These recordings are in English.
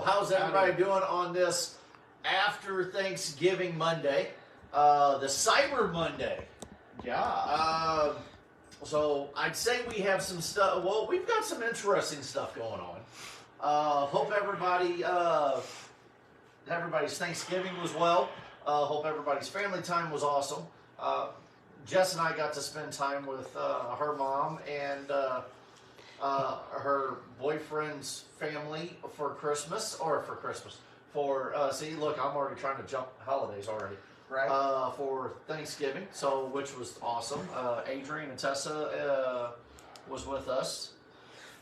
how's everybody doing on this after Thanksgiving Monday? The Cyber Monday. Yeah. So I'd say we have some stuff. Well, we've got some interesting stuff going on. Hope everybody's Thanksgiving was well. Hope everybody's family time was awesome. Jess and I got to spend time with her mom and her boyfriend's family for Christmas. See, look, I'm already trying to jump holidays already. Right. For Thanksgiving, which was awesome. Adrian and Tessa was with us.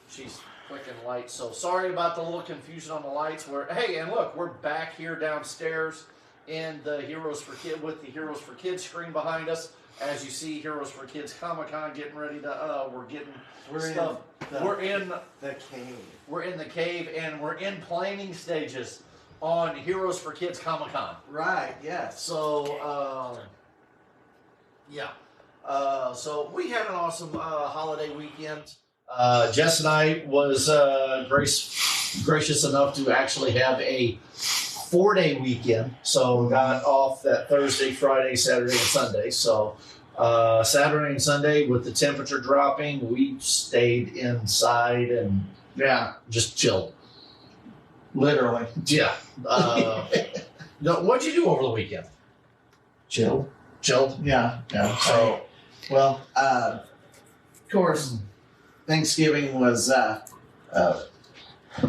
She's clicking lights, so sorry about the little confusion on the lights. Hey, and look, we're back here downstairs in the Heroes for Kids with the Heroes for Kids screen behind us. As you see, Heroes for Kids Comic-Con getting ready to. We're in the cave. We're in the cave, and we're in planning stages on Heroes for Kids Comic-Con. Right, yes. So, yeah. So we had an awesome holiday weekend. Jess and I was gracious enough to actually have a 4-day weekend. So we got off that Thursday, Friday, Saturday, and Sunday. So Saturday and Sunday, with the temperature dropping, we stayed inside and just chilled. Literally. Yeah. What'd you do over the weekend? Chilled. Yeah. So, well, of course, Thanksgiving was, I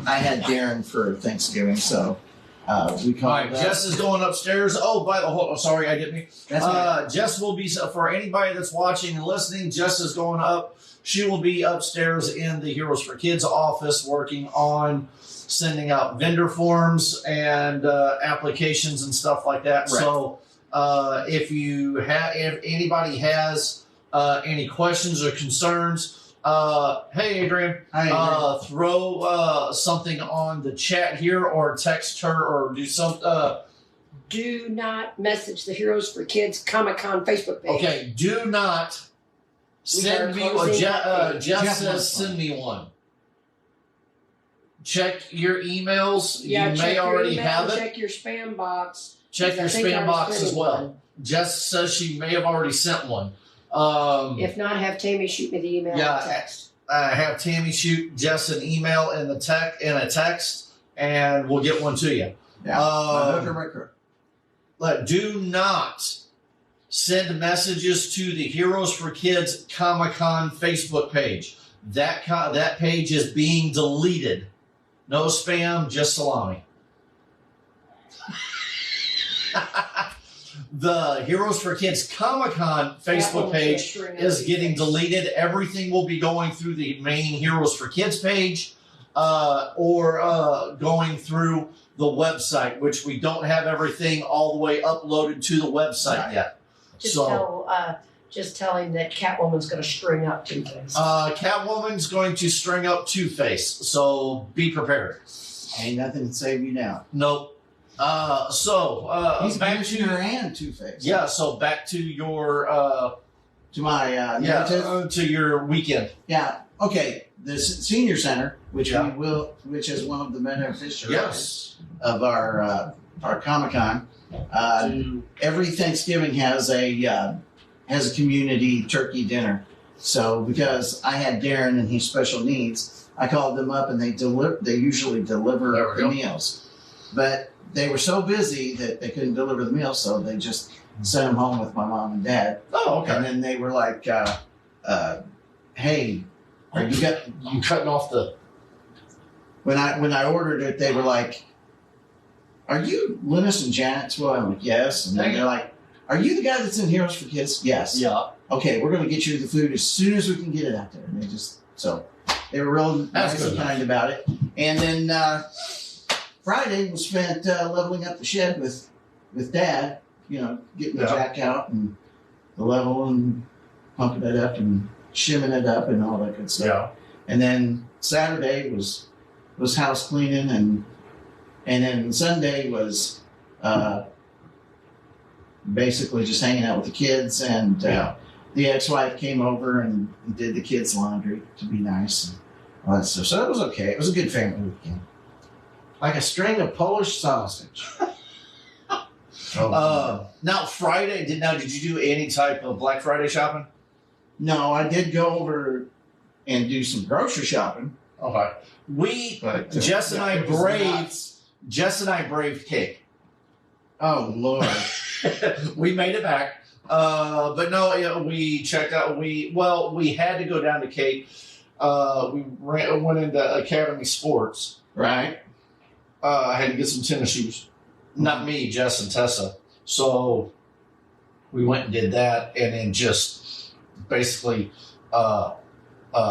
had Darren for Thanksgiving, so we called. All right, Jess is going upstairs. Oh, sorry, I didn't. That's Jess will be, for anybody that's watching and listening, Jess is going up. She will be upstairs in the Heroes for Kids office working on sending out vendor forms and applications and stuff like that. Right. So if anybody has any questions or concerns, hey Adrian, throw something on the chat here or text her or do something. Do not message the Heroes for Kids Comic-Con Facebook page. Okay, do not send me Jeff says send me one. Check your emails. Yeah, you may already have it. Check your spam box. Check your spam box as well. Jess says she may have already sent one. If not, have Tammy shoot me the email or text. Have Tammy shoot Jess an email in a text, and we'll get one to you. Yeah. Do not send messages to the Heroes for Kids Comic-Con Facebook page. That page is being deleted. No spam, just salami. The Heroes for Kids Comic-Con Facebook page is getting deleted. Everything will be going through the main Heroes for Kids page or going through the website, which we don't have everything all the way uploaded to the website yet. Just tell him that Catwoman's going to string up Two-Face. Catwoman's going to string up Two-Face, so be prepared. Ain't nothing to save you now. Nope. He's back to your hand, Two-Face. Yeah, so back to your to my narrative. To your weekend. Yeah. Okay. The senior center, which is one of the beneficiaries of our Comic-Con. Every Thanksgiving has a community turkey dinner. So because I had Darren and he's special needs, I called them up and they usually deliver the meals. But they were so busy that they couldn't deliver the meals, so they just sent them home with my mom and dad. Oh, okay. And then they were like, hey, you cutting off the... When I ordered it, they were like, are you Linus and Janet's? Well, I'm like, yes. And then they're like, are you the guy that's in Heroes for Kids? Yes. Yeah. Okay, we're going to get you the food as soon as we can get it out there. And they were real nice and kind about it. And then Friday was spent leveling up the shed with Dad, getting the jack out and the level and pumping it up and shimming it up and all that good stuff. Yeah. And then Saturday was house cleaning and then Sunday was basically just hanging out with the kids and the ex-wife came over and did the kids' laundry to be nice and all that stuff. So it was okay. It was a good family weekend. Like a string of Polish sausage. Now Friday, did you do any type of Black Friday shopping? No, I did go over and do some grocery shopping. Okay. Jess and I braved cake. Oh Lord. We made it back. But no, we checked out. We had to go down to Cape. We went into Academy Sports. Right. I had to get some tennis shoes. Not me, Jess and Tessa. So we went and did that, and then just basically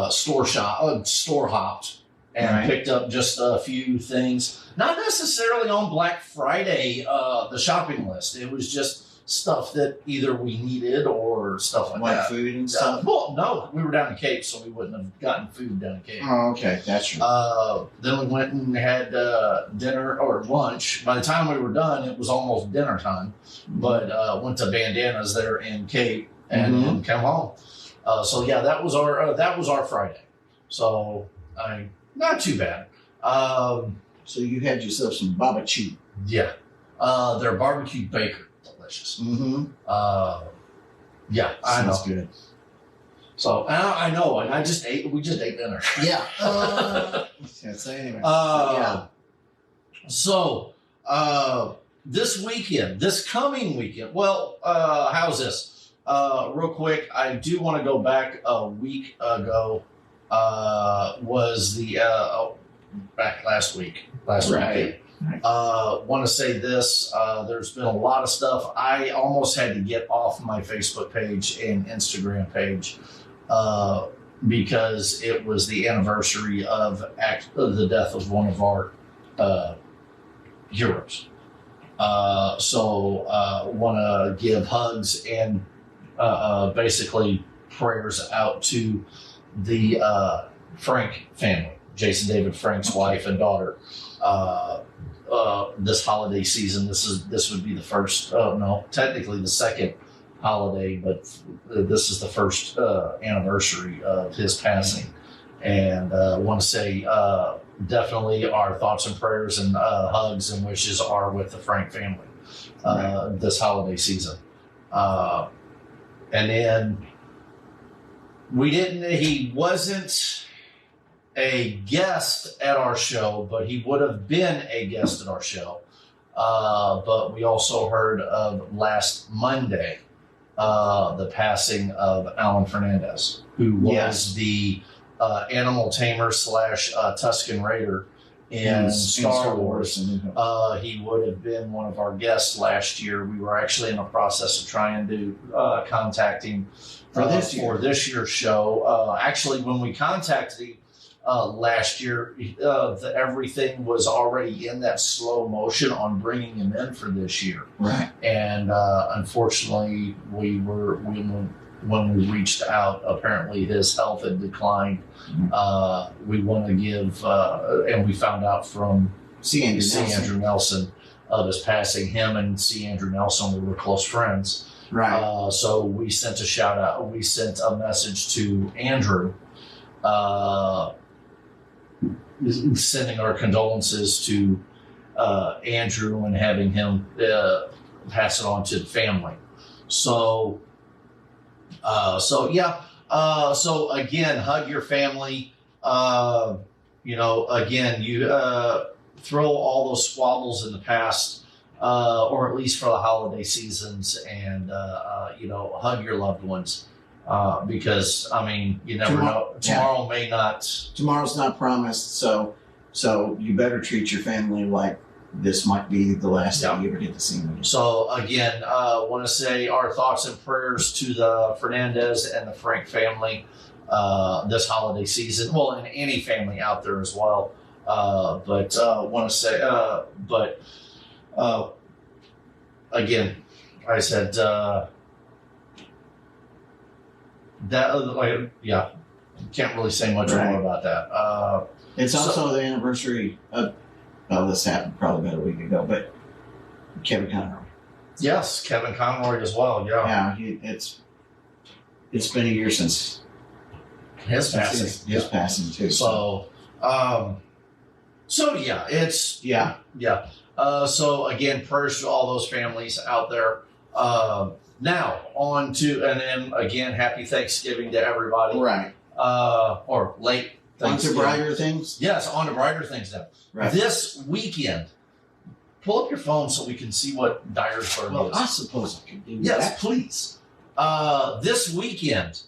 store hopped and picked up just a few things. Not necessarily on Black Friday, the shopping list. It was just stuff that either we needed or stuff like that. Food and stuff? Well, no, we were down in Cape, so we wouldn't have gotten food down in Cape. Oh, okay, that's true. Then we went and had dinner or lunch. By the time we were done, it was almost dinner time. But went to Bandanas there in Cape and then come home. So yeah, that was our Friday. So not too bad. So you had yourself some barbecue. Yeah, their barbecue baker. Delicious. Mm-hmm. Yeah, I know. Sounds good. So I know, and we just ate dinner. Yeah. So anyway. Yeah. So this coming weekend. Well, how's this? Real quick, I do want to go back a week ago. Was the back last week? Last weekend. Want to say this, there's been a lot of stuff. I almost had to get off my Facebook page and Instagram page because it was the anniversary of the death of one of our heroes. So want to give hugs and basically prayers out to the Frank family, Jason David Frank's wife and daughter. This holiday season, this would be the first, technically the second holiday, but this is the first anniversary of his passing. And want to say definitely our thoughts and prayers and hugs and wishes are with the Frank family this holiday season. And then he wasn't a guest at our show, but he would have been a guest at our show. But we also heard of last Monday the passing of Alan Fernandez, who was the animal tamer / Tusken Raider in Star Wars. He would have been one of our guests last year. We were actually in the process of trying to contact him for this year's show. Actually, when we contacted him last year, everything was already in that slow motion on bringing him in for this year. Right. And unfortunately, when we reached out, apparently his health had declined. We want to give, and we found out from C. Andrew Nelson of his passing. Him and C. Andrew Nelson were close friends. Right. So we sent a shout out. We sent a message to Andrew, sending our condolences to Andrew and having him pass it on to the family. So again, hug your family. Again, you throw all those squabbles in the past, or at least for the holiday seasons, and hug your loved ones. Because you never know. Tomorrow may not. Tomorrow's not promised, so you better treat your family like this might be the last time you ever get to see them. So again, want to say our thoughts and prayers to the Fernandez and the Frank family this holiday season. Well, and any family out there as well. But want to say, again, I said. Can't really say much more about that. It's also the anniversary of, this happened probably about a week ago, but Kevin Conroy. Yes, Kevin Conroy as well, yeah. It's been a year since his passing. His passing, too. So, So yeah, it's Yeah. So again, prayers to all those families out there. Now on to, and then again, happy Thanksgiving to everybody. Right. Or late On to Thanksgiving. brighter things. Yes, on to brighter things now. Right. This weekend, pull up your phone so we can see what Dyersburg Well, is. I suppose I could do Yes, that. please. This weekend,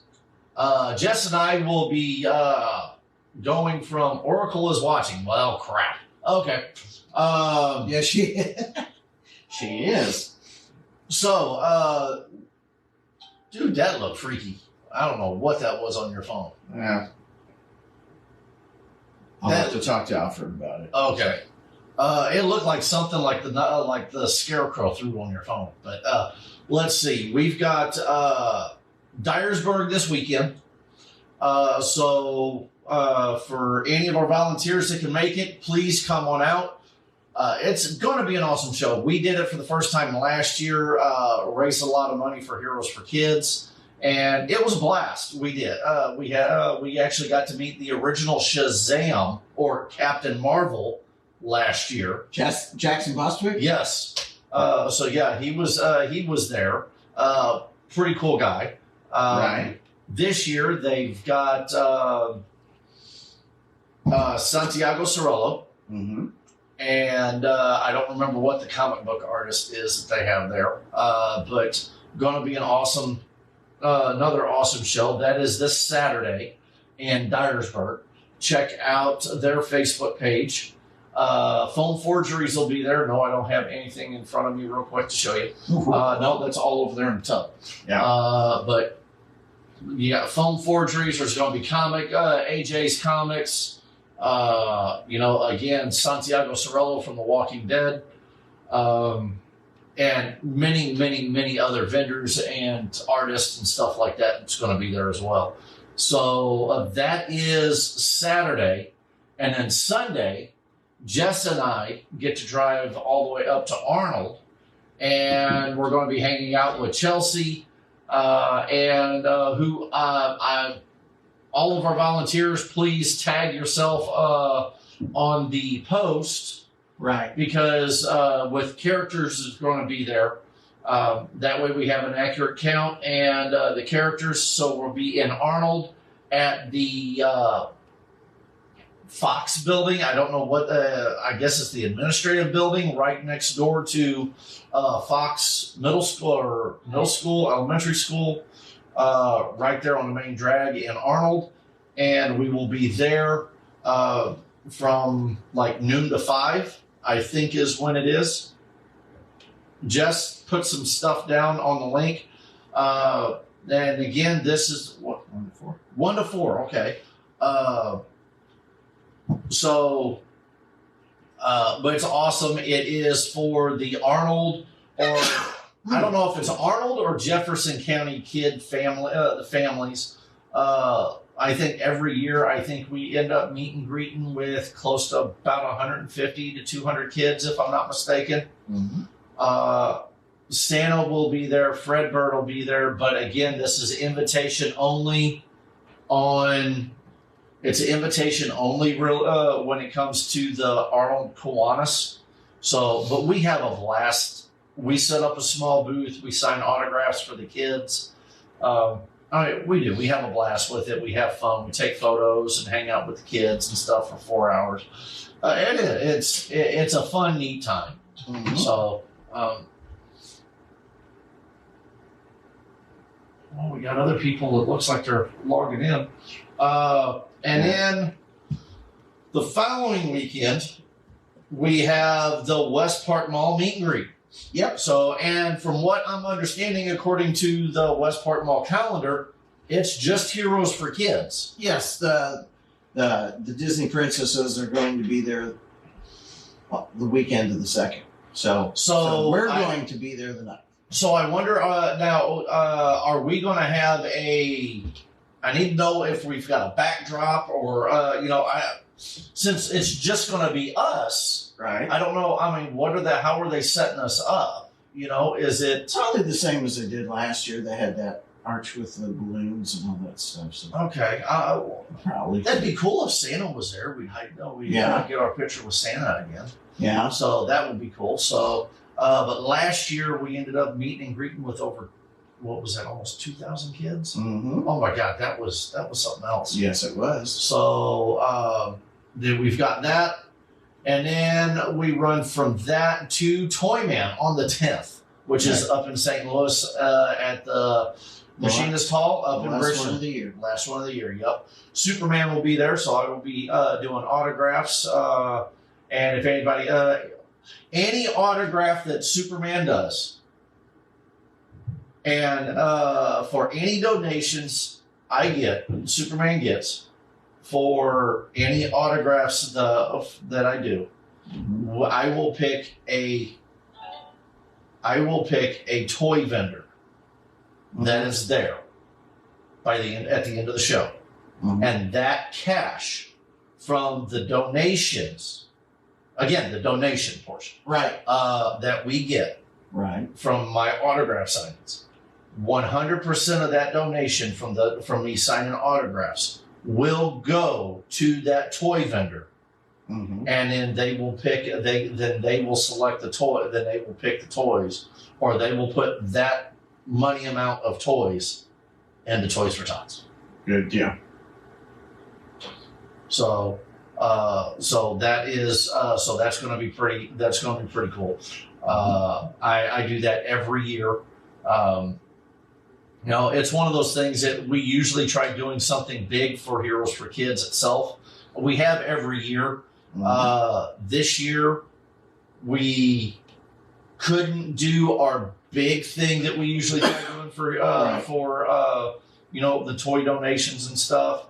Jess and I will be going from Oracle is watching. Well, crap. Okay. Yeah, she is. So, dude, that looked freaky. I don't know what that was on your phone. Yeah. I'll have to talk to Alfred about it. Okay. It looked like something like the scarecrow threw on your phone. But let's see. We've got Dyersburg this weekend. So for any of our volunteers that can make it, please come on out. It's going to be an awesome show. We did it for the first time last year, raised a lot of money for Heroes for Kids, and it was a blast. We did. We actually got to meet the original Shazam, or Captain Marvel, last year. Jackson Bostwick? Yes. So yeah, he was there. Pretty cool guy. Right. This year they've got Santiago Cerullo. Mm-hmm. And I don't remember what the comic book artist is that they have there, but going to be an awesome, another awesome show. That is this Saturday in Dyersburg. Check out their Facebook page. Phone Forgeries will be there. No, I don't have anything in front of me real quick to show you. No, that's all over there in the tub. Yeah. But you got Phone Forgeries. There's going to be AJ's Comics. Again, Santiago Cerullo from The Walking Dead, and many, many, many other vendors and artists and stuff like that. It's going to be there as well. So that is Saturday, and then Sunday, Jess and I get to drive all the way up to Arnold, and we're going to be hanging out with Chelsea, all of our volunteers, please tag yourself on the post. Right. Because with characters is going to be there. That way we have an accurate count and the characters. So we'll be in Arnold at the Fox building. I don't know what, I guess it's the administrative building right next door to Fox Middle School, elementary school. Right there on the main drag in Arnold, and we will be there from like noon to 5, I think is when it is. Jess put some stuff down on the link. And again, this is what, 1 to 4? 1 to 4, okay. But it's awesome. It is for the Arnold, or I don't know if it's Arnold or Jefferson County kid family, the families. I think every year, we end up meet and greeting with close to about 150 to 200 kids, if I'm not mistaken. Mm-hmm. Santa will be there. Fred Bird will be there. But again, this is invitation only it's invitation only when it comes to the Arnold Kiwanis. So, but we have a blast. We set up a small booth. We sign autographs for the kids. We do. We have a blast with it. We have fun. We take photos and hang out with the kids and stuff for 4 hours. It's a fun, neat time. Mm-hmm. So, we got other people that looks like they're logging in. Then the following weekend, we have the West Park Mall meet and greet. Yep. So, and from what I'm understanding, according to the West Park Mall calendar, it's just Heroes for Kids. Yes, the Disney princesses are going to be there the weekend of the 2nd. So we're going to be there the night. So I wonder now, are we going to have I need to know if we've got a backdrop or, since it's just going to be us, right? I don't know. I mean, how are they setting us up? Is it probably the same as they did last year? They had that arch with the balloons and all that stuff. So Okay. probably. That'd be cool if Santa was there. We'd get our picture with Santa again. Yeah. So that would be cool. So, but last year we ended up meeting and greeting with over, what was that, almost 2,000 kids? Mm-hmm. Oh my God, that was something else. Yes, it was. So then we've got that, and then we run from that to Toyman on the 10th, which is up in St. Louis at the Machinist Hall up in Richmond. Last one of the year. Last one of the year. Yep. Superman will be there, so I will be doing autographs. And if anybody, any autograph that Superman does, and for any donations Superman gets for any autographs that I do, I will pick a toy vendor that is there at the end of the show, and that cash from the donations. Again, the donation portion, right? That we get, right, from my autograph signings, 100% of that donation from me signing autographs will go to that toy vendor, and then they will select the toy. Then they will pick the toys, or they will put that money amount of toys into Toys for Tots. Good deal. So that is that's going to be pretty cool. I do that every year. It's one of those things that we usually try doing something big for Heroes for Kids itself. We have every year. This year we couldn't do our big thing that we usually try doing for the toy donations and stuff.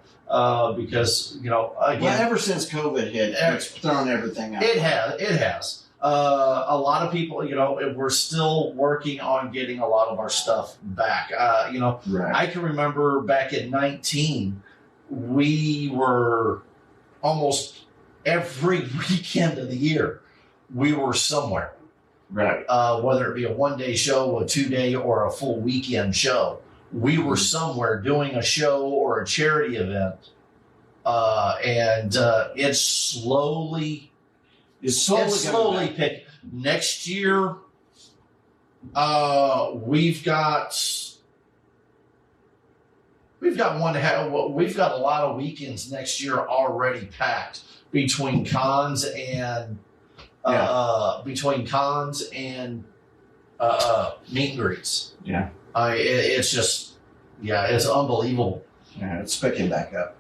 Because again, ever since COVID hit, it's thrown everything out. It has. A lot of people, we're still working on getting a lot of our stuff back. Right. I can remember back in 2019, we were almost every weekend of the year, we were somewhere. Right. Whether it be a 1-day show, a 2-day, or a full weekend show. We were somewhere doing a show or a charity event, and it's slowly picking. Next year, we've got a lot of weekends next year already packed between cons and meet and greets. Yeah. It's unbelievable. Yeah, it's picking back up.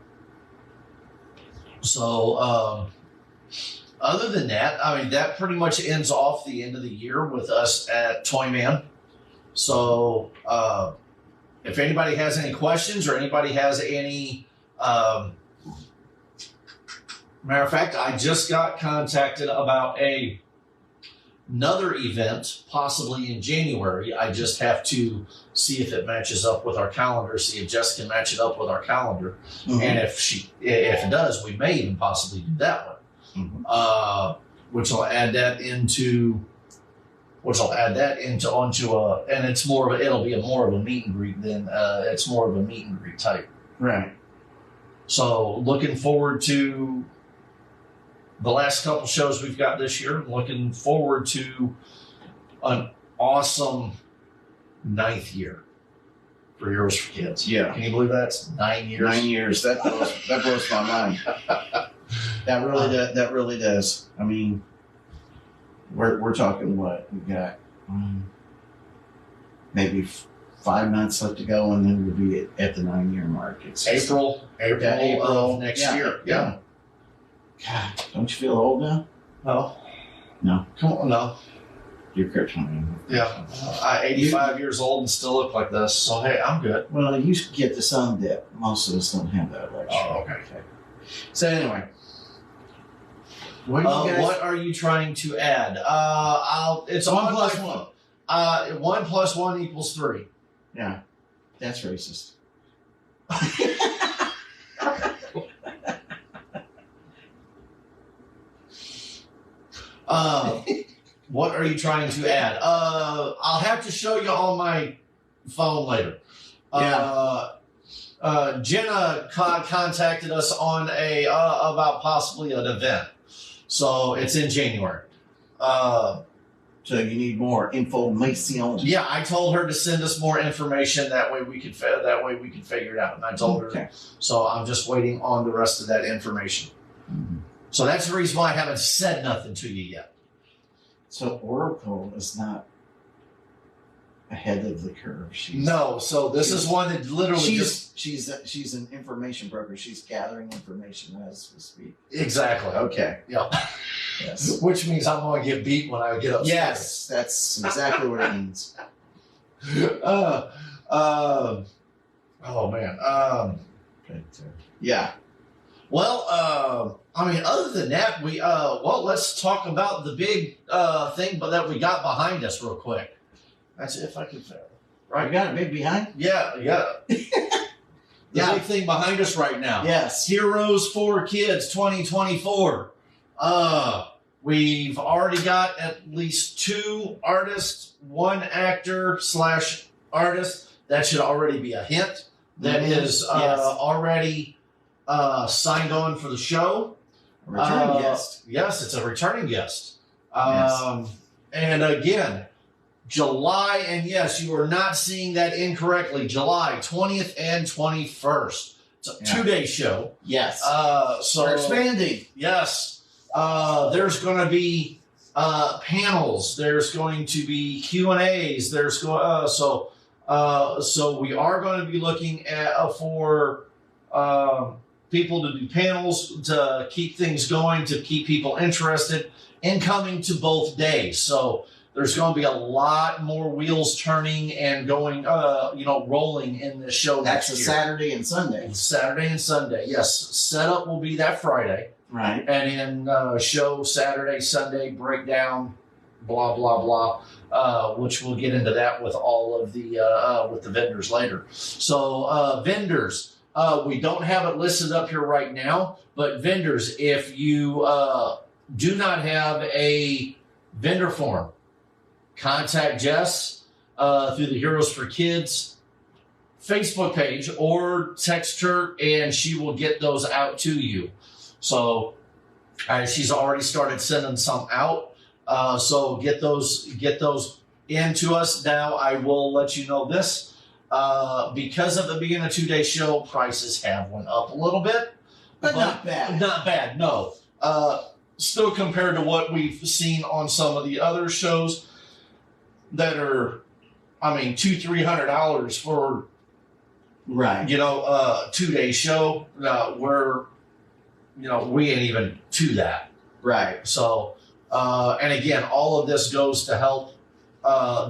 So, other than that, that pretty much ends off the end of the year with us at Toyman. So, if anybody has any questions or anybody has any, matter of fact, I just got contacted about another event, possibly in January. I just have to see if it matches up with our calendar, see if Jess can match it up with our calendar. And if it does, we may even possibly do that one. Which will add that into and it's it'll be more of a meet and greet than it's more of a meet and greet type. Right. So looking forward to the last couple shows we've got this year. Looking forward to an awesome 9th year for Heroes for Kids. Yeah. Can you believe that's 9 years? 9 years. That blows my mind. That really does. I mean, we're talking what we got. Maybe 5 months left to go, and then we'll be at the 9-year mark. It's April of next year. Yeah. God, don't you feel old now? No. Come on, no. You're kryptonite. Yeah. I'm 85 years old and still look like this, so hey, I'm good. Well, you get the sun dip. Most of us don't have that luxury. Oh, okay. So anyway. What are you trying to add? It's 1 plus 1. 1 plus 1 equals 3. Yeah. That's racist. What are you trying to add? I'll have to show you on my phone later. Jenna contacted us on about possibly an event, so it's in January. So you need more information. Yeah, I told her to send us more information. That way we could figure it out. And I told her. So I'm just waiting on the rest of that information. Mm-hmm. So that's the reason why I haven't said nothing to you yet. So Oracle is not ahead of the curve. So this is one that literally she's an information broker. She's gathering information as we speak. Exactly. Okay. Yeah. Yes. Which means I'm going to get beat when I get upstairs. Yes, that's exactly what it means. Oh man. Yeah. Well, I mean, other than that, let's talk about the big thing, but that we got behind us real quick. That's if I can fail. Right. You got a big behind? Yeah. The big thing behind us right now. Yes. Heroes for Kids 2024. We've already got at least 2 artists, 1 actor / artist. That should already be a hint. That is already signed on for the show. A returning guest. Yes, it's a returning guest. Yes. And again, July, and yes, you are not seeing that incorrectly, July 20th and 21st. It's a 2-day show. Yes. So we're expanding. Yes. There's going to be panels. There's going to be Q&As. So we are going to be looking at for people to do panels to keep things going, to keep people interested in coming to both days. So there's going to be a lot more wheels turning and going, rolling in this show next year. That's a Saturday and Sunday. Saturday and Sunday, yes. Setup will be that Friday. Right. And then show Saturday, Sunday, breakdown, blah, blah, blah, which we'll get into that with all of the with the vendors later. So vendors, we don't have it listed up here right now, but vendors, if you do not have a vendor form, contact Jess through the Heroes for Kids Facebook page or text her, and she will get those out to you. So she's already started sending some out. So get those into us. Now I will let you know this. Because of it being a 2-day show, prices have went up a little bit. But not bad. Not bad, no. Still compared to what we've seen on some of the other shows that are, $200-$300 for, right, 2-day show. We ain't even to that. Right. So, and again, all of this goes to help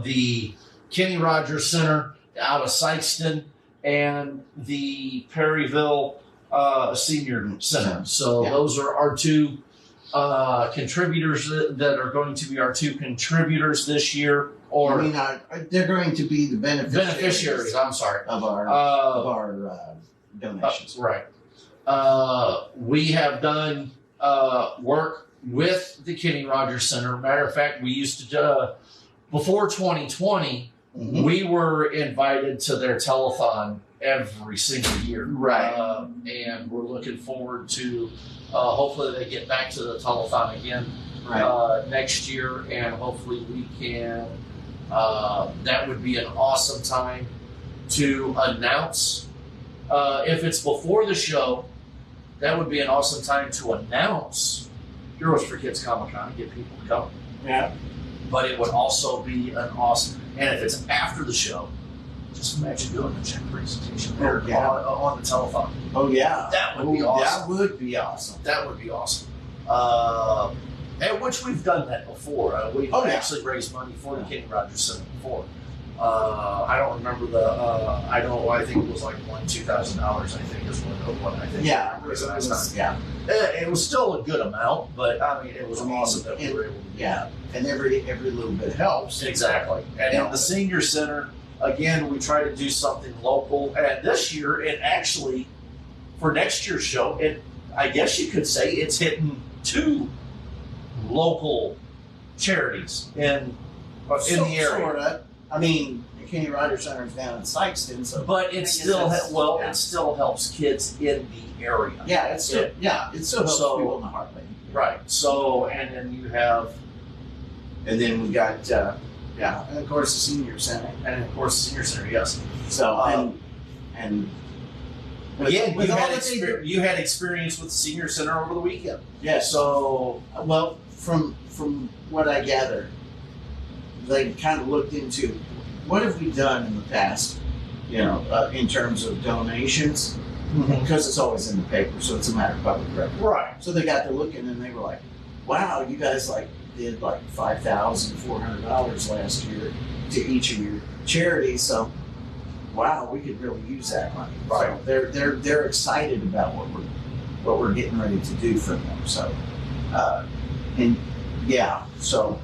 the Kenny Rogers Center out of Sykeston and the Perryville Senior Center. So those are our 2 contributors that are going to be our 2 contributors this year. Or they're going to be the beneficiaries. I'm sorry, of our donations. Right. We have done work with the Kenny Rogers Center. Matter of fact, we used to before 2020. Mm-hmm. We were invited to their telethon every single year. Right. And we're looking forward to hopefully they get back to the telethon again next year, and hopefully we can. That would be an awesome time to announce. If it's before the show, that would be an awesome time to announce Heroes for Kids Comic-Con and get people to come. Yeah. But it would also be an awesome, and if it's after the show, just imagine doing a check presentation on the telethon. Oh, yeah. That would be awesome. That would be awesome. That would be awesome. And which we've done that before. We've actually raised money for the Kenny Rogers Center before. I don't remember I think it was like $2,000, I think is what I think. Yeah. It was still a good amount, but it was awesome that we were able to do that. And every little bit helps. Exactly. And in the Senior Center, again, we try to do something local. And this year, it actually, for next year's show, I guess you could say it's hitting 2 local charities in the area. Sorta. McKinney Rider Center is down in Sykeston, so. But it still, yeah. it still helps kids in the area. Yeah, it still helps people in the heartland. Right. So, and then you have, and then we got, and of course the senior center. Yes. So, and you had experience with the senior center over the weekend. Yeah. So, well, from what I gather, they kind of looked into what have we done in the past, in terms of donations, because it's always in the paper, so it's a matter of public record. Right. So they got to looking and they were like, "Wow, you guys did $5,400 last year to each of your charities." So, wow, we could really use that money. Right. So they're excited about what we're getting ready to do for them. So, so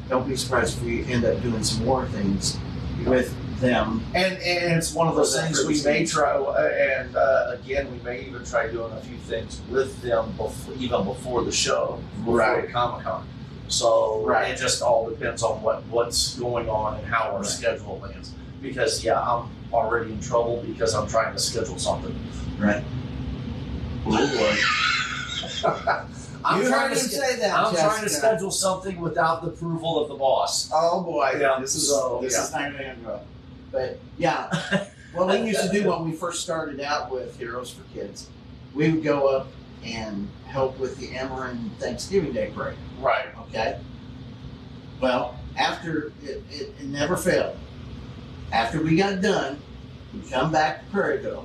don't be surprised if we end up doing some more things with them. And it's one of those things we may try, and again, we may even try doing a few things with them even before the show, before the Comic-Con. So it just all depends on what's going on and how our schedule lands. Because I'm already in trouble because I'm trying to schedule something. Right. I'm trying to schedule something without the approval of the boss. Oh boy, yeah. This is not going to go. But what we used to do when we first started out with Heroes for Kids, we would go up and help with the Ameren Thanksgiving Day parade. Right. Okay. Well, after it never failed. After we got done, we'd come back to Prairieville,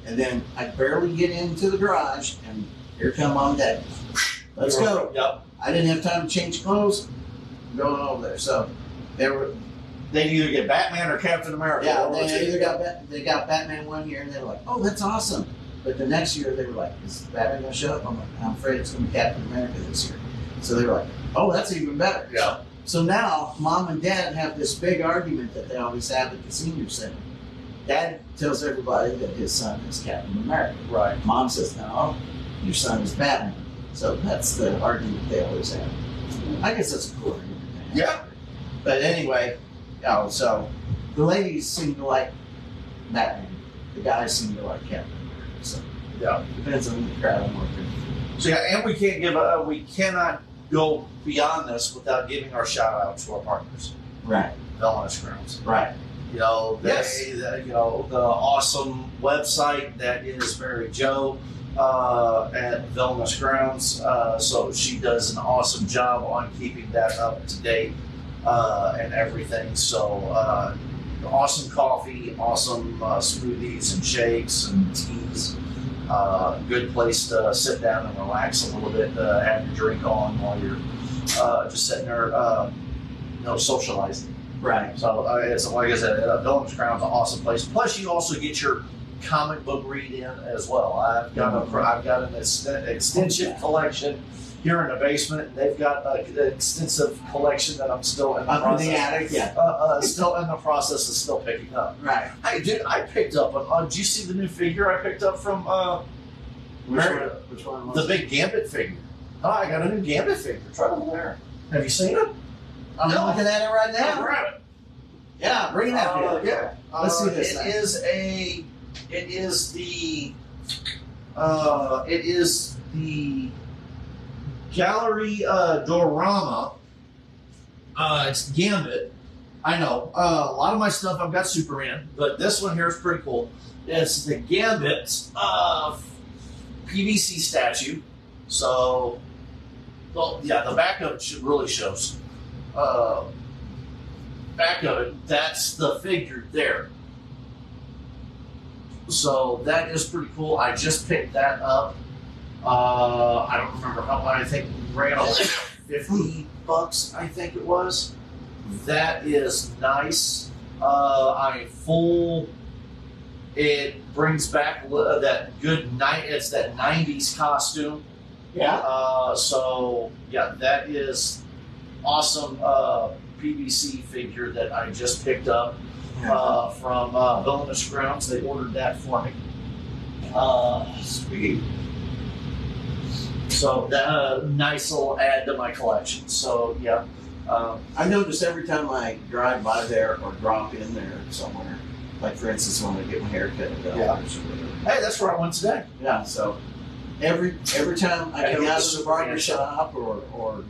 and then I'd barely get into the garage, and here come Mom and Dad. Let's go. Yep. I didn't have time to change clothes. I'm going over there. So they'd either get Batman or Captain America. Yeah, they got Batman one year, and they were like, "Oh, that's awesome." But the next year, they were like, "Is Batman going to show up?" I'm like, "I'm afraid it's going to be Captain America this year." So they were like, "Oh, that's even better." Yeah. So now, Mom and Dad have this big argument that they always have at the senior center. Dad tells everybody that his son is Captain America. Right. Mom says, "No, your son is Batman." So that's the argument they always have. I guess that's a cool argument. Yeah. But anyway, so the ladies seem to like Batman. The guys seem to like Captain America. So depends on the crowd I'm working. So and we cannot go beyond this without giving our shout out to our partners. Right. Villainous Grounds. Right. The awesome website that is Mary Jo at Villainous Grounds. So she does an awesome job on keeping that up to date and everything. So awesome coffee, awesome smoothies and shakes and teas. Good place to sit down and relax a little bit, have your drink on while you're just sitting there, socializing. Right. So it's like I said, Villainous Grounds is an awesome place. Plus, you also get your comic book read in as well. I've got an extensive collection here in the basement. They've got an extensive collection that I'm still in the process. In the attic, still in the process of still picking up. Right. Hey, dude, I picked up. Did you see the new figure I picked up from? Which one was the big Gambit figure? Oh, I got a new Gambit figure. It's right over there. Have you seen it? I'm looking at it right now. Grab it. Yeah, bring it out here. Yeah. Let's see this. It is the Gallery Dorama. It's Gambit. I know. A lot of my stuff I've got Superman, but this one here is pretty cool. It's the Gambit PVC statue. So, the back of it really shows. Back of it, that's the figure there. So that is pretty cool. I just picked that up. I don't remember how much. I think it ran like $50, I think it was. That is nice. It brings back that good night. It's that 90s costume. Yeah. That is awesome PVC figure that I just picked up from Villainous Grounds. They ordered that for me. Sweet. So that nice little add to my collection. So I notice every time I drive by there or drop in there somewhere, like for instance when I get my hair cut at Delaware. Hey, that's where I went today. Yeah, so every time I come out of the barber shop or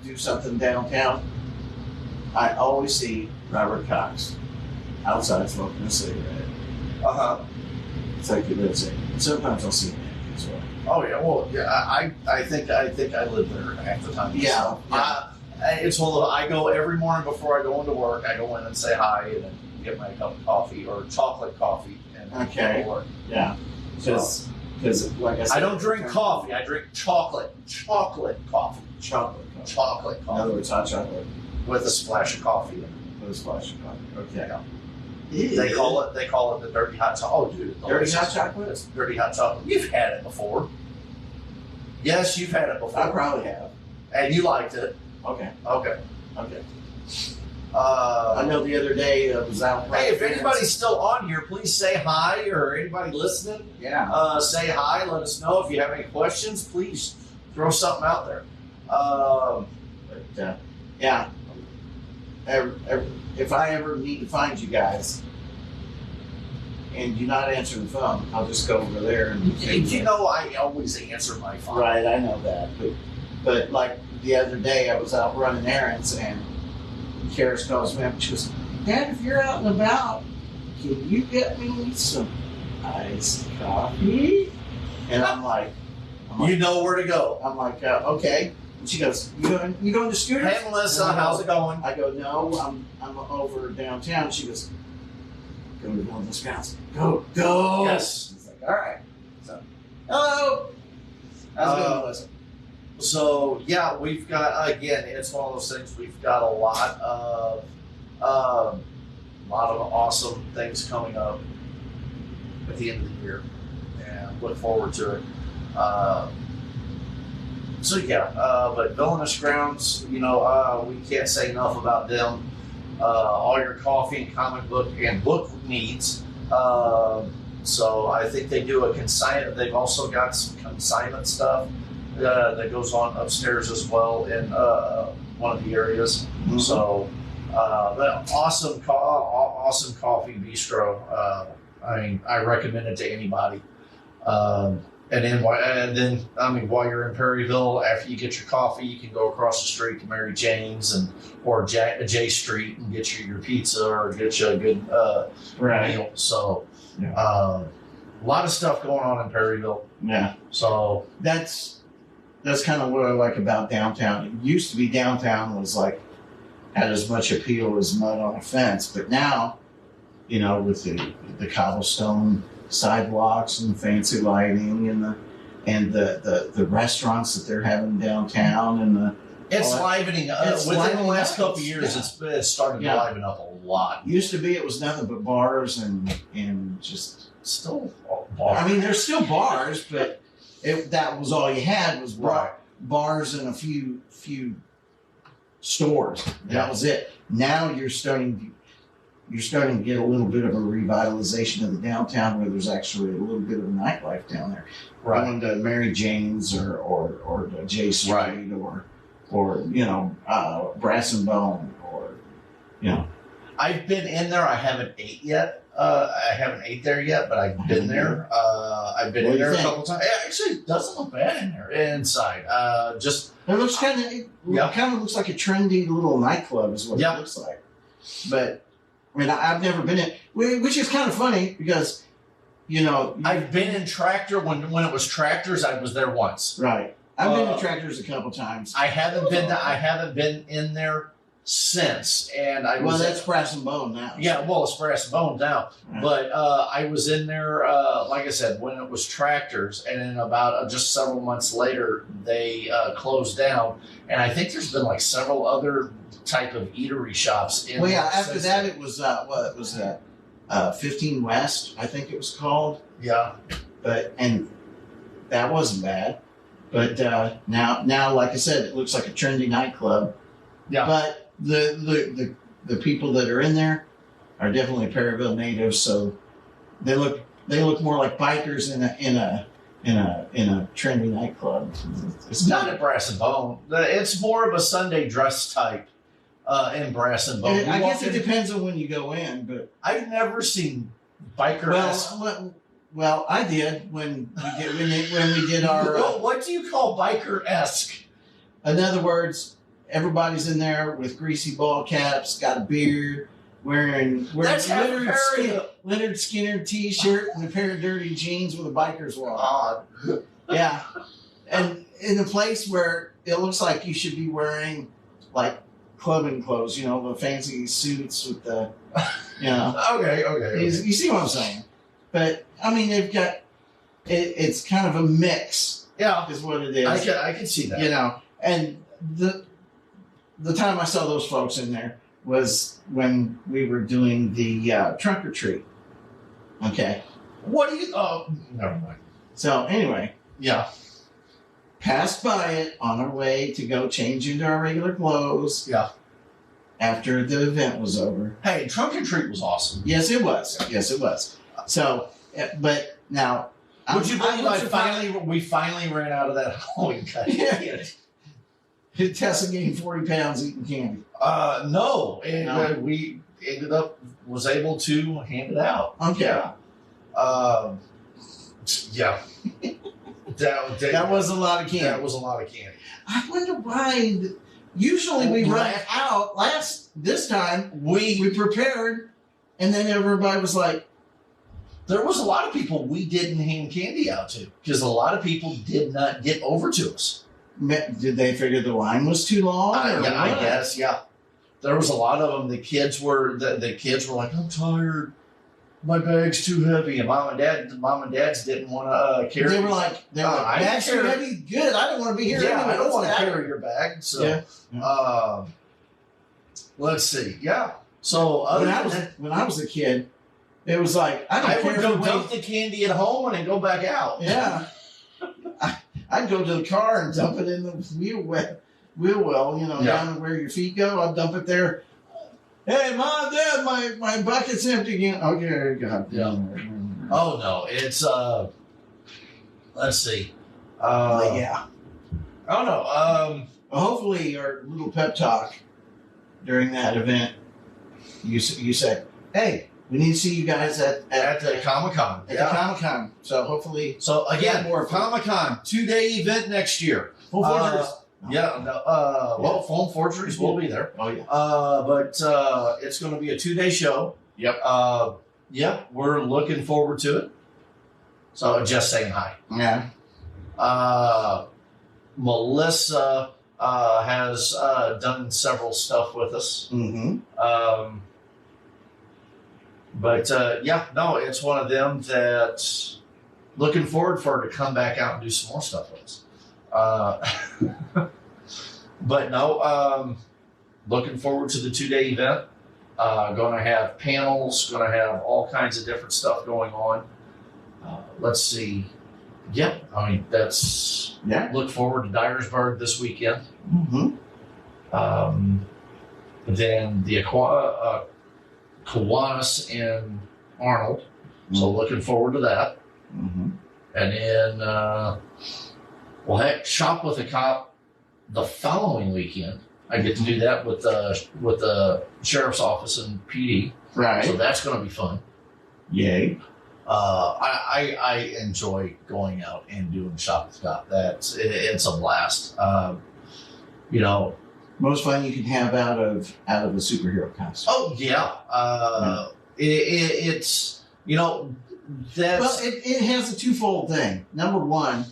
do something downtown, I always see Robert Cox outside smoking a cigarette. It's like he lives there. Sometimes I'll see him as well. Oh yeah, well yeah, I think I live there half the time. Yeah. It's one of I go every morning before I go into work. I go in and say hi and then get my cup of coffee or chocolate coffee and go to work. Yeah, because like I said, I don't drink coffee. I drink chocolate coffee. Chocolate coffee. In other words, hot chocolate with a splash of coffee in it. With a splash of coffee. Okay. Yeah. They call it the dirty hot chocolate. Oh, dude, dirty hot chocolate. It's dirty hot chocolate. You've had it before. Yes, you've had it before. I probably have. And you liked it. Okay. I know the other day I was out. Hey, if anybody's still on here, please say hi, or anybody listening, say hi. Let us know if you have any questions. Please throw something out there. If I ever need to find you guys and you not answer the phone, I'll just go over there and. I always answer my phone. Right, I know that, but like the other day, I was out running errands and Karis calls me up and she goes, "Dad, if you're out and about, can you get me some iced coffee?" And I'm like, you know where to go. I'm like, okay. And she goes, "You going to Scooter?" Hey, Melissa, how's it going? I go, "No, I'm over downtown." She goes, "Go to one of those grounds. Go." Yes. It's like, all right. So, hello. How's it going, Melissa? So yeah, we've got it's one of those things. We've got a lot of awesome things coming up at the end of the year, and look forward to it. But Villainous Grounds, we can't say enough about them. All your coffee and comic book and book needs. So I think they do a consignment. They've also got some consignment stuff that goes on upstairs as well in one of the areas. Mm-hmm. So, but awesome coffee bistro. I recommend it to anybody. And then while you're in Perryville, after you get your coffee, you can go across the street to Mary Jane's or J Street and get your pizza or get you a good meal. So, a lot of stuff going on in Perryville. Yeah. So that's kind of what I like about downtown. It used to be downtown was like had as much appeal as mud on a fence, but now, with the cobblestone sidewalks and the fancy lighting and the restaurants that they're having downtown and it's livening up. Within the last couple of years, it's started to liven up a lot. Used to be it was nothing but bars and just still bars. I mean, there's still bars, but that was all you had was bars and a few stores. That was it. Now you're starting to get a little bit of a revitalization of the downtown where there's actually a little bit of nightlife down there. Right. Going to Mary Jane's or J Street or Brass and Bone or I've been in there. I haven't ate yet. I haven't ate there yet, but I've been there. I've been in there a couple times. It actually doesn't look bad in there inside. It looks kind of looks like a trendy little nightclub is what it looks like. But I mean, I've never been in, which is kind of funny because I've been in Tractor when it was Tractors. I was there once. Right. I've been to Tractors a couple times. I haven't been in there since, and that's Brass and Bone now. Yeah, well, it's Brass and Bone now. Right. But I was in there, like I said, when it was Tractors, and then about just several months later, they closed down. And I think there's been like several other type of eatery shops. After that, it was 15 West, I think it was called. Yeah. And that wasn't bad. But now, like I said, it looks like a trendy nightclub. Yeah. But the people that are in there are definitely Perryville natives, so they look more like bikers in in a trendy nightclub. It's not at Brass and Bone. It's more of a Sunday dress type in Brass and Bone. I guess it depends on when you go in, but I've never seen biker. Well, I did when we did our. What do you call biker-esque? In other words, everybody's in there with greasy ball caps, got a beard, wearing Leonard Skinner T-shirt and a pair of dirty jeans with a biker's walk. Yeah, and in a place where it looks like you should be wearing like clubbing clothes, the fancy suits with the, Okay. You see what I'm saying? But I mean, they've got it's kind of a mix. Yeah, is what it is. I can see that. And the time I saw those folks in there was when we were doing the trunk or treat. Okay. What do you? Oh, never mind. So anyway, yeah, passed by it on our way to go change into our regular clothes. Yeah. After the event was over. Hey, trunk or treat was awesome. Yes, it was. Yes, it was. So, but now, would you believe we finally ran out of that Halloween candy? Yeah. Tessa gained 40 pounds eating candy. No, and we ended up was able to hand it out. Okay. Yeah. That was a lot of candy. That was a lot of candy. I wonder why. Usually we run out. This time we prepared, and then everybody was like, there was a lot of people we didn't hand candy out to because a lot of people did not get over to us. Did they figure the line was too long? I guess, yeah. There was a lot of them. The kids were like, I'm tired. My bag's too heavy. And mom and dad's didn't want to carry. They were like, bag's too heavy. Good. I don't want to be here. Yeah, anyway. I don't want to carry your bag. So, let's see. Yeah. So when I was a kid, it was like I would go dump the candy at home and then go back out. Yeah. I'd go to the car and dump it in the wheel well, down where your feet go. I'd dump it there. Hey, Mom, Dad, my bucket's empty again. Okay, God. Yeah. Oh no, it's let's see. Yeah. Oh no. Well, hopefully, our little pep talk during that event, you said, "Hey, we need to see you guys at the Comic-Con. At the Comic-Con." So hopefully, again, more Comic-Con 2-day event next year. Full forgeries. Foam Forgeries will be there. Oh yeah. But it's going to be a 2-day show. Yep. We're looking forward to it. So just saying hi. Yeah. Melissa has done several stuff with us. Mm-hmm. It's one of them that looking forward for her to come back out and do some more stuff with us. Looking forward to the 2-day event. Going to have panels, going to have all kinds of different stuff going on. Let's see. Yeah, I mean, look forward to Dyersburg this weekend. Mm-hmm. Then the Kiwanis in Arnold. Mm-hmm. So looking forward to that. Mm-hmm. And then, Shop with a Cop the following weekend. I get to do that with the sheriff's office and PD. Right. So that's going to be fun. Yay. I enjoy going out and doing Shop with a Cop. It's a blast. Most fun you can have out of a superhero costume. Oh yeah. It's that's well, it has a twofold thing. Number one,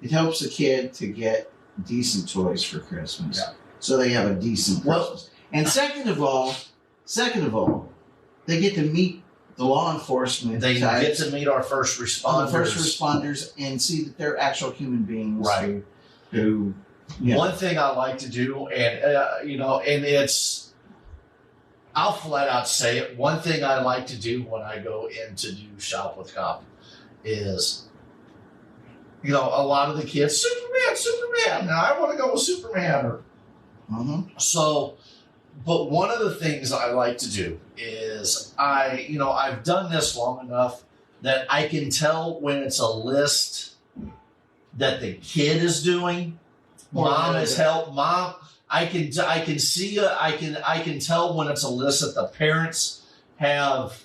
it helps the kid to get decent toys for Christmas. Yeah. So they have a decent Christmas. And second of all, they get to meet the law enforcement. They get to meet our first responders. And see that they're actual human beings. Right. Who One thing I like to do, and it's, I'll flat out say it. One thing I like to do when I go in to do Shop with Cop is, a lot of the kids, Superman. Now I want to go with Superman. So, but one of the things I like to do is I've done this long enough that I can tell when it's a list that the kid is doing. Mom has helped. Mom, I can tell when it's a list that the parents have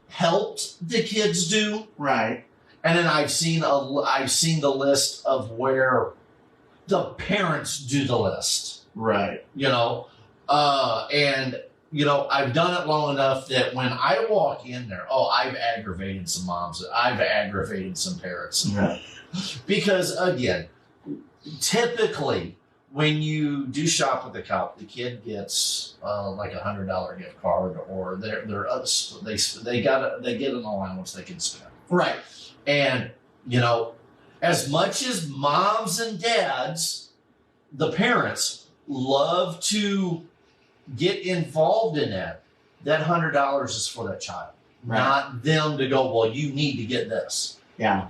helped the kids do. Right. And then I've seen the list of where the parents do the list. Right. And I've done it long enough that when I walk in there, I've aggravated some moms. I've aggravated some parents. Right. Because again, typically when you do shop with the cop, the kid gets like $100 gift card, or they get an allowance they can spend. Right. And as much as moms and dads, the parents love to get involved in that $100 is for that child, right. Not them to go, well, you need to get this. Yeah.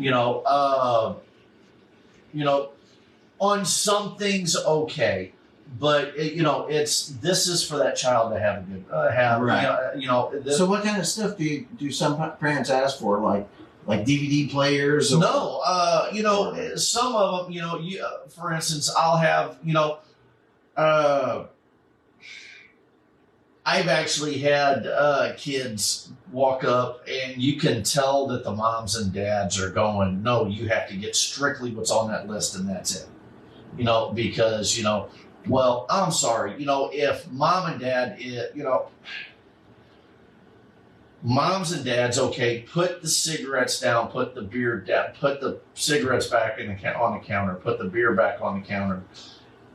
On some things, okay, but this is for that child to have a good right. So what kind of stuff do some parents ask for, like DVD players? Or, no, some of them, for instance, I'll have, I've actually had kids walk up, and you can tell that the moms and dads are going, no, you have to get strictly what's on that list, and that's it. Because, well, I'm sorry, if mom and dad, moms and dads, okay, put the cigarettes down, put the beer down, put the cigarettes back on the counter, put the beer back on the counter,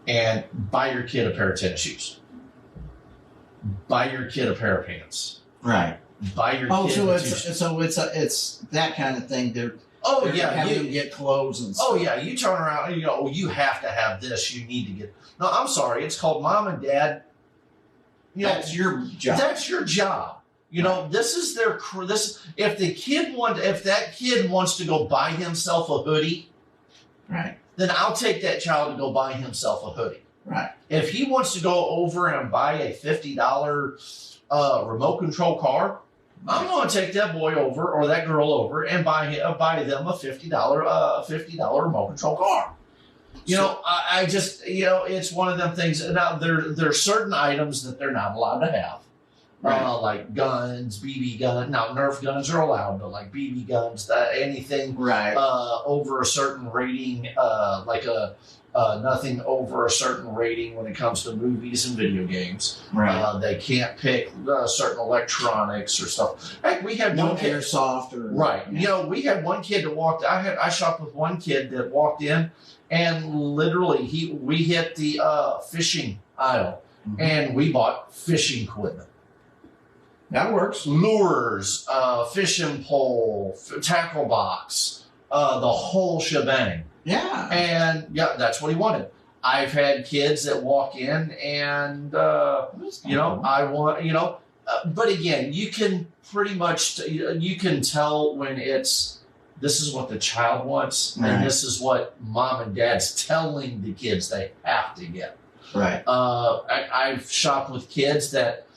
and buy your kid a pair of tennis shoes. Buy your kid a pair of pants. Right. Buy your kid it's that kind of thing. They're having them get clothes and stuff. Oh yeah, you turn around and you have to have this. You need to get. No, I'm sorry. It's called mom and dad. That's your job. That's your job. This is their. If that kid wants to go buy himself a hoodie, right, then I'll take that child to go buy himself a hoodie. Right. If he wants to go over and buy a $50 remote control car, I'm going to take that boy over or that girl over and buy them a $50 remote control car. I just it's one of them things. Now there's certain items that they're not allowed to have. Right. Like guns, BB guns. Now, Nerf guns are allowed, but like BB guns, anything right. Over a certain rating, nothing over a certain rating when it comes to movies and video games. Right. They can't pick certain electronics or stuff. Heck, we had no airsoft or right. Yeah. We had one kid that walked. I shopped with one kid that walked in, and literally we hit the fishing aisle, mm-hmm. and we bought fishing equipment. That works. Lures, fishing pole, tackle box, the whole shebang. Yeah. And yeah, that's what he wanted. I've had kids that walk in and, I want, but again, you can pretty much, you can tell when this is what the child wants, right. And this is what mom and dad's telling the kids they have to get. Right. I've shopped with kids that,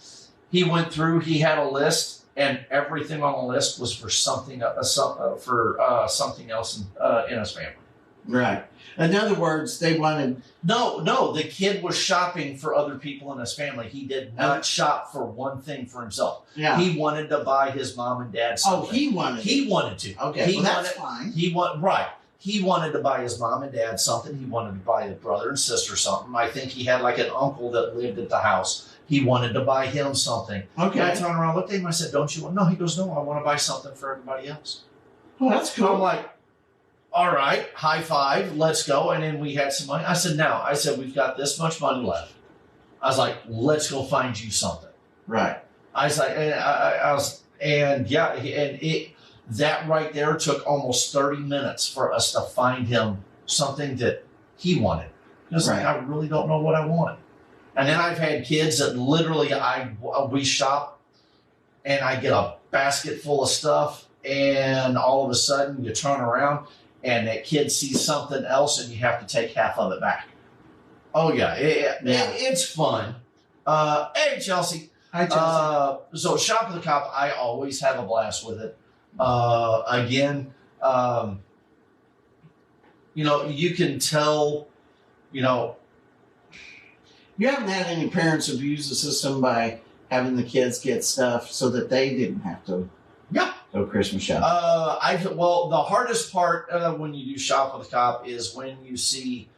he went through. He had a list, and everything on the list was for something something else in his family. Right. In other words, they wanted. No. The kid was shopping for other people in his family. He did not shop for one thing for himself. Yeah. He wanted to buy his mom and dad something. Oh, he wanted to. Okay. That's fine. Right. He wanted to buy his mom and dad something. He wanted to buy his brother and sister something. I think he had like an uncle that lived at the house. He wanted to buy him something. Okay. And I turned around, looked at him, I said, don't you want? No, he goes, no, I want to buy something for everybody else. Oh, that's cool. So I'm like, all right, high five, let's go. And then we had some money. I said, we've got this much money left. I was like, let's go find you something. Right. I was like, that right there took almost 30 minutes for us to find him something that he wanted. He was like, I really don't know what I want. And then I've had kids that literally we shop and I get a basket full of stuff, and all of a sudden you turn around and that kid sees something else and you have to take half of it back. Oh yeah, it's fun. Hey Chelsea. Hi Chelsea. So Shop with the Cop, I always have a blast with it. Again, you can tell, You haven't had any parents abuse the system by having the kids get stuff so that they didn't have to go Christmas shopping. The hardest part when you do shop with a cop is when you see,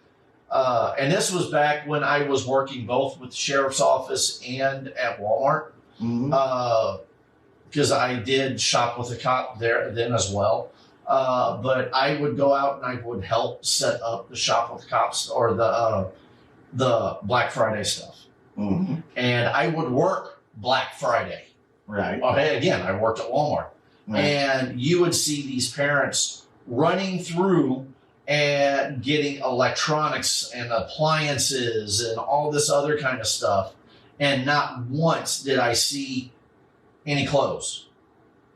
and this was back when I was working both with the sheriff's office and at Walmart, because I did shop with a cop there then as well. But I would go out and I would help set up the shop with the cops or the Black Friday stuff, and I would work Black Friday. Right. Okay. Again, I worked at Walmart. Right. And you would see these parents running through and getting electronics and appliances and all this other kind of stuff. And not once did I see any clothes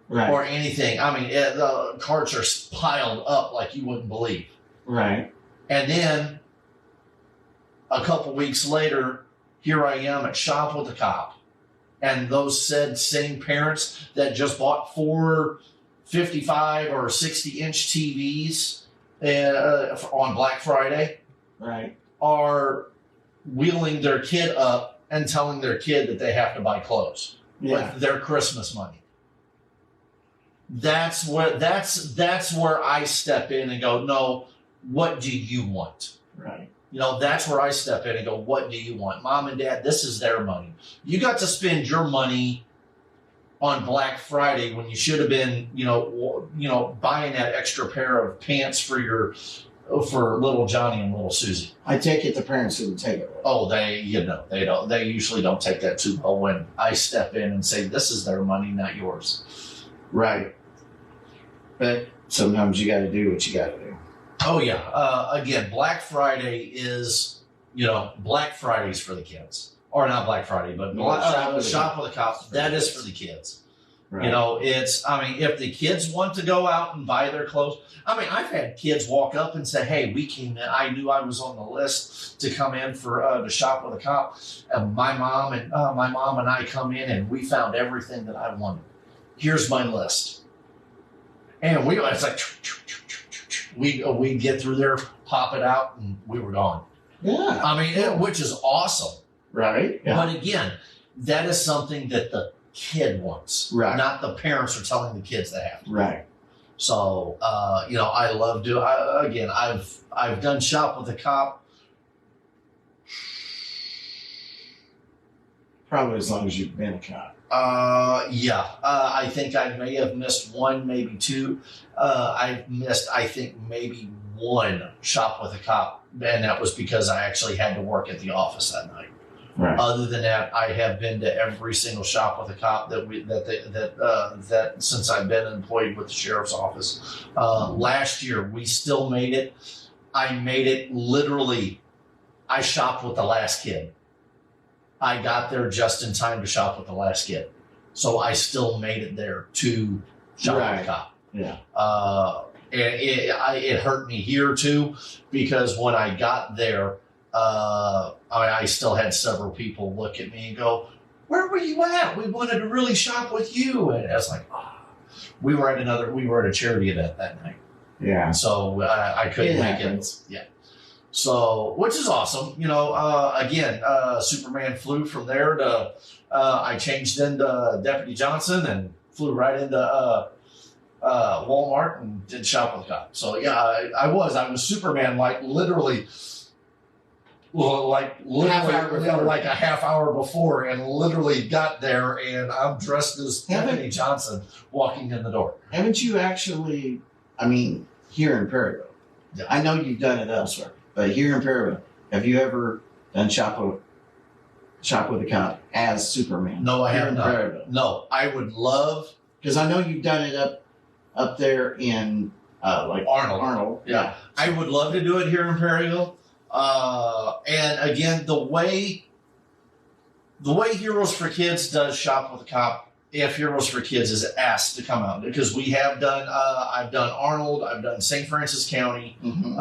or anything. I mean, the carts are piled up like you wouldn't believe. Right. And then a couple weeks later, here I am at Shop with a Cop. And those same parents that just bought 4 55 or 60-inch TVs on Black Friday are wheeling their kid up and telling their kid that they have to buy clothes with their Christmas money. That's where I step in and go, no, what do you want? Right. That's where I step in and go, what do you want? Mom and Dad, this is their money. You got to spend your money on Black Friday when you should have been, buying that extra pair of pants for little Johnny and little Susie. I take it the parents didn't take it. Oh, they don't. They usually don't take that too well when I step in and say, this is their money, not yours. Right. But sometimes you got to do what you got to do. Oh, yeah. Again, Black Friday is, Black Friday's for the kids. Or not Black Friday, but Shop with a Cop. That is for the kids. Right. If the kids want to go out and buy their clothes. I've had kids walk up and say, hey, we came in. I knew I was on the list to come in to Shop with a Cop. And my mom and I come in and we found everything that I wanted. Here's my list. And it's like, we get through there, pop it out, and we were gone. Yeah. Which is awesome. Right. Yeah. But again, that is something that the kid wants. Right. Not the parents are telling the kids they have to. Right. So, I love I've done Shop with a Cop. Probably as long as you've been a cop. I think I may have missed one, maybe two. I've missed, I think, maybe one Shop with a Cop, and that was because I actually had to work at the office that night. Right. Other than that, I have been to every single Shop with a Cop that since I've been employed with the sheriff's office. Last year, we still made it. I made it literally. I shopped with the last kid. I got there just in time to shop with the last kid. So I still made it there to Shop with a Cop. Yeah. And it hurt me here too, because when I got there, I still had several people look at me and go, where were you at? We wanted to really shop with you. And I was like, we were at a charity event that night. Yeah. So I couldn't make it. Yeah. So, which is awesome. Again, Superman flew from there to, I changed into Deputy Johnson and flew right into Walmart and did Shop with a Cop. So, yeah, I was Superman, like literally like a half hour before, and literally got there, and I'm dressed as Deputy Johnson walking in the door. Haven't you actually, here in Perryville, I know you've done it elsewhere, but here in Perryville, have you ever done Shop with a Cop as Superman? No, I haven't. No, I would love, because I know you've done it up there in Arnold. Yeah, I would love to do it here in Perryville. And again, the way Heroes for Kids does Shop with a Cop, if Heroes for Kids is asked to come out, because we have done, I've done Arnold, I've done St. Francis County. Mm-hmm.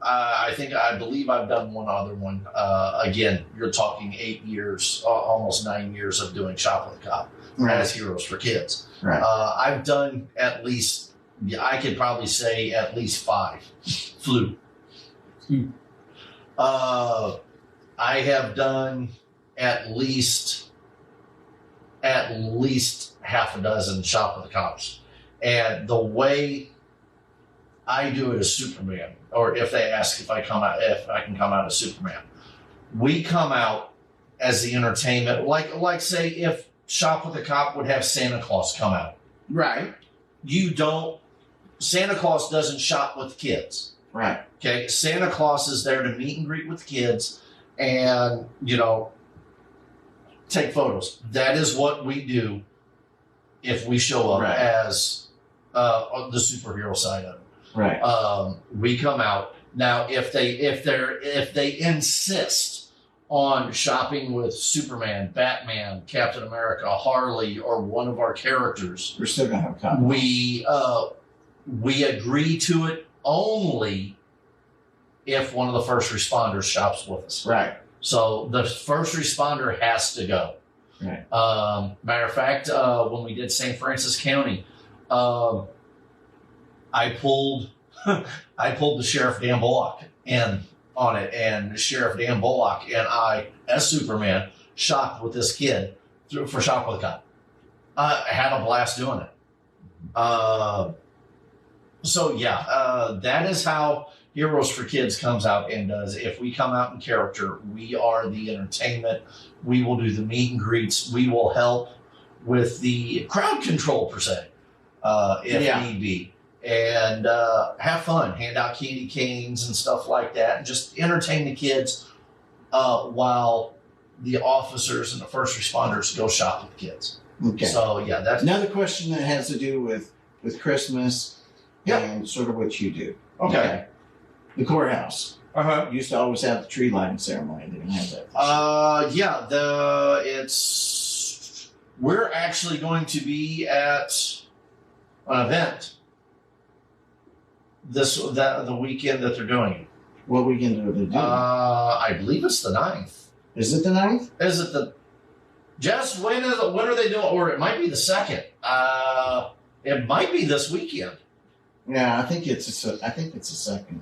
I believe I've done one other one. Again, you're talking 8 years, almost 9 years of doing Shop with a Cop as Heroes for Kids. Right. I've done at least I could probably say at least 5 flew. I have done at least half a dozen Shop with the Cops. And the way I do it as Superman, or if they ask if I can come out as Superman, we come out as the entertainment. Like say if Shop with the Cop would have Santa Claus come out. Right. Santa Claus doesn't shop with kids. Right. Okay. Santa Claus is there to meet and greet with kids and, take photos. That is what we do if we show up as the superhero side of it. Right. We come out. Now if they insist on shopping with Superman, Batman, Captain America, Harley, or one of our characters, we're still gonna have copies. We agree to it only if one of the first responders shops with us. Right. So the first responder has to go. Right. Matter of fact, when we did St. Francis County, I pulled the Sheriff Dan Bullock in on it, and Sheriff Dan Bullock and I, as Superman, shopped with this kid for Shop with a Cop. I had a blast doing it. That is how Heroes for Kids comes out and does. If we come out in character, we are the entertainment. We will do the meet and greets. We will help with the crowd control, per se, if need be. And have fun, hand out candy canes and stuff like that, and just entertain the kids while the officers and the first responders go shop with the kids. Okay. So, that's another question that has to do with Christmas and sort of what you do. Okay. The courthouse. Uh-huh. Used to always have the tree lighting ceremony. They didn't have that. We're actually going to be at an event the weekend that they're doing it. What weekend are they doing? I believe it's the 9th. Is it the 9th? Is it the Jess, when are they doing, or it might be the 2nd. It might be this weekend. Yeah, I think it's the 2nd.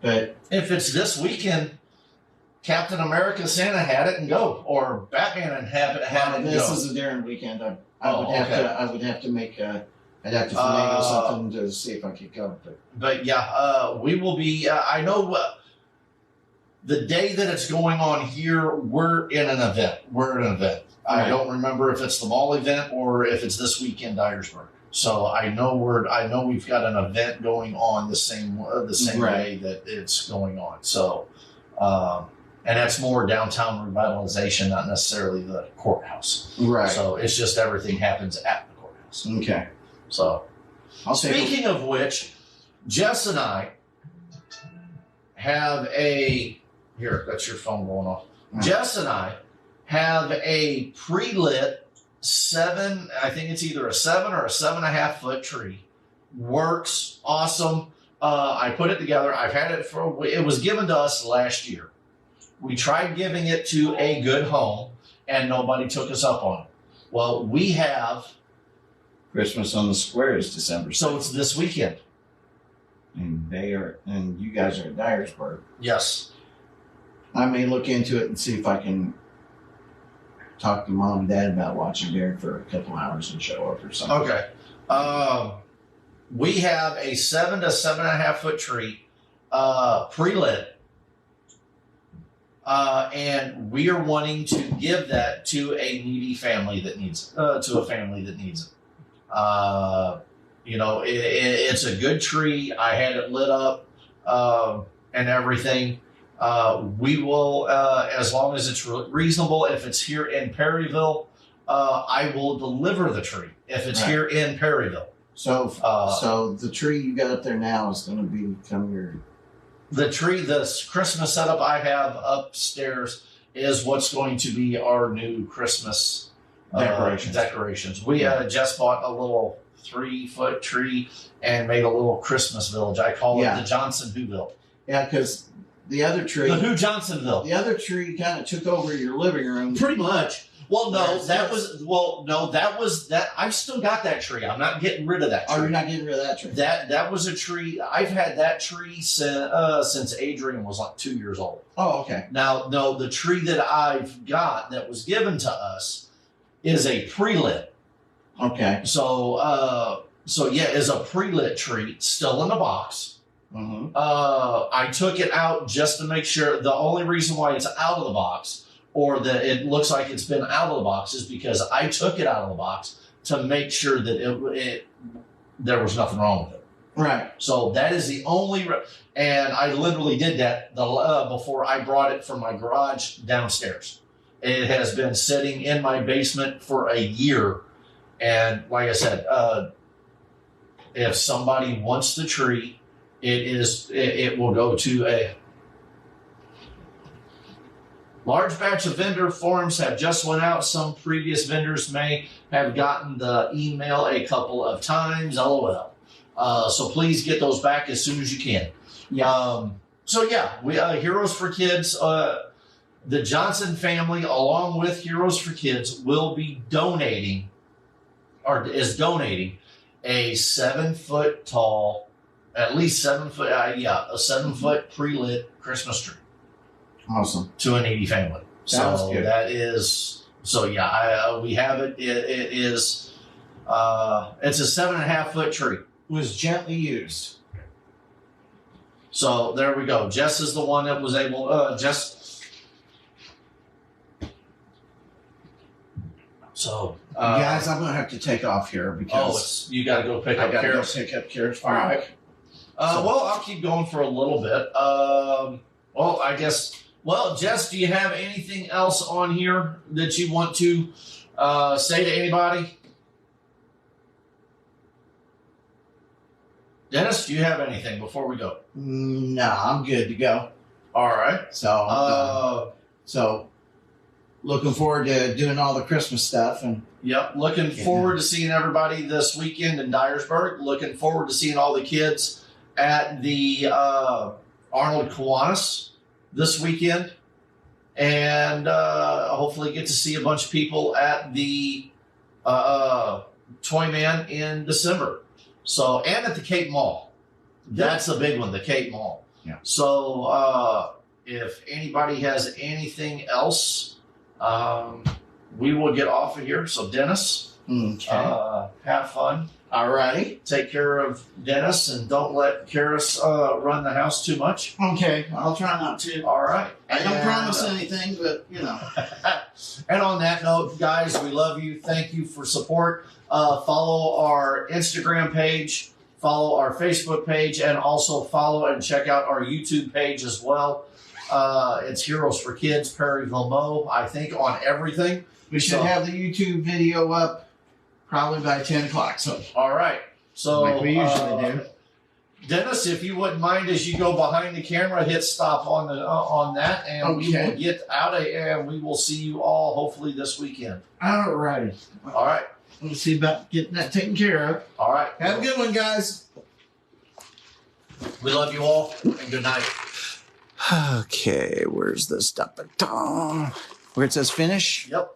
But if it's this weekend, Captain America, Santa had it and go, or Batman and have it and this go. This is a different weekend. I would have to make I'd have to finagle something to see if I could go. But we will be. I know the day that it's going on here, we're in an event. We're at an event. Right. I don't remember if it's the mall event or if it's this weekend, Dyersburg. So I know we've got an event going on the same day that it's going on. So, and that's more downtown revitalization, not necessarily the courthouse. Right. So it's just everything happens at the courthouse. Okay. So, speaking of which, Jess and I have that's your phone going off. Right. Jess and I have a pre-lit I think it's either a 7 or a 7.5 foot tree. Works awesome. I put it together. I've had it it was given to us last year. We tried giving it to a good home and nobody took us up on it. Well, we have Christmas on the Square is December 6th. So it's this weekend. And you guys are at Dyersburg. Yes. I may look into it and see if I can talk to Mom and Dad about watching Derek for a couple hours and show up or something. Okay. We have a 7 to 7.5 foot tree, pre-lit. And we are wanting to give that to a needy family that needs it, it's a good tree. I had it lit up, and everything. We will, as long as it's reasonable, if it's here in Perryville, I will deliver the tree if it's here in Perryville. So the tree you got up there now is going to become the tree, this Christmas setup I have upstairs is what's going to be our new Christmas decorations. We just bought a little 3-foot tree and made a little Christmas village. I call it the Johnson Whoville. Yeah, because the other tree, the Who Johnsonville. The other tree kind of took over your living room. Pretty much. Well, no, that was that. I've still got that tree. I'm not getting rid of that tree. Oh, you're not getting rid of that tree? That was a tree. I've had that tree since Adrian was like 2 years old. Oh, okay. Now, no, the tree that I've got that was given to us is a pre-lit. Okay. So yeah, is a pre-lit tree still in the box. Mm-hmm. I took it out just to make sure. The only reason why it's out of the box, or that it looks like it's been out of the box, is because I took it out of the box to make sure that there was nothing wrong with it. Right. So that is the only, and I literally did that before I brought it from my garage downstairs. It has been sitting in my basement for a year, and like I said, if somebody wants the tree, it will go to a large batch of vendor forms have just went out. Some previous vendors may have gotten the email a couple of times. LOL. So please get those back as soon as you can. Yeah. So yeah, we Heroes for Kids. The Johnson family, along with Heroes for Kids, will be donating, or is donating, a 7 foot tall, at least 7 foot, a 7 foot pre-lit Christmas tree. Awesome. To a needy family. Sounds So good. that is, so yeah, we have it. It is, it's a 7.5 foot tree. Was gently used. So there we go. Jess is the one that was able, So, Guys, I'm going to have to take off here because you got to go pick I up got to go Karen's. pick up Karen's. All right. Well, I'll keep going for a little bit. Well, I guess. Well, Jess, do you have anything else on here that you want to say to anybody? Dennis, do you have anything before we go? No, I'm good to go. All right. So looking forward to doing all the Christmas stuff. And Yep. Looking forward to seeing everybody this weekend in Dyersburg. Looking forward to seeing all the kids at the Arnold Kiwanis this weekend. And hopefully get to see a bunch of people at the Toy Man in December. So, and at the Cape Mall. That's a big one, the Cape Mall. Yeah. So, if anybody has anything else, we will get off of here. So, Dennis, have fun. all righty. Take care of Dennis and don't let Karis run the house too much. Okay, I'll try not to. All right. I don't promise anything, but you know. And on that note, guys, we love you. Thank you for support. Follow our Instagram page, follow our Facebook page, and also follow and check out our YouTube page as well. It's Heroes for Kids, Perryville Mo, I think, on everything. We should have the YouTube video up probably by 10 o'clock. So, all right. So, like we usually do. Dennis, if you wouldn't mind, as you go behind the camera, hit stop on that, and we will get out of here, and we will see you all hopefully this weekend. All righty. All right. We'll see about getting that taken care of. All right. Have a good one, guys. We love you all, and good night. Okay, where's the stop button? Where it says finish? Yep.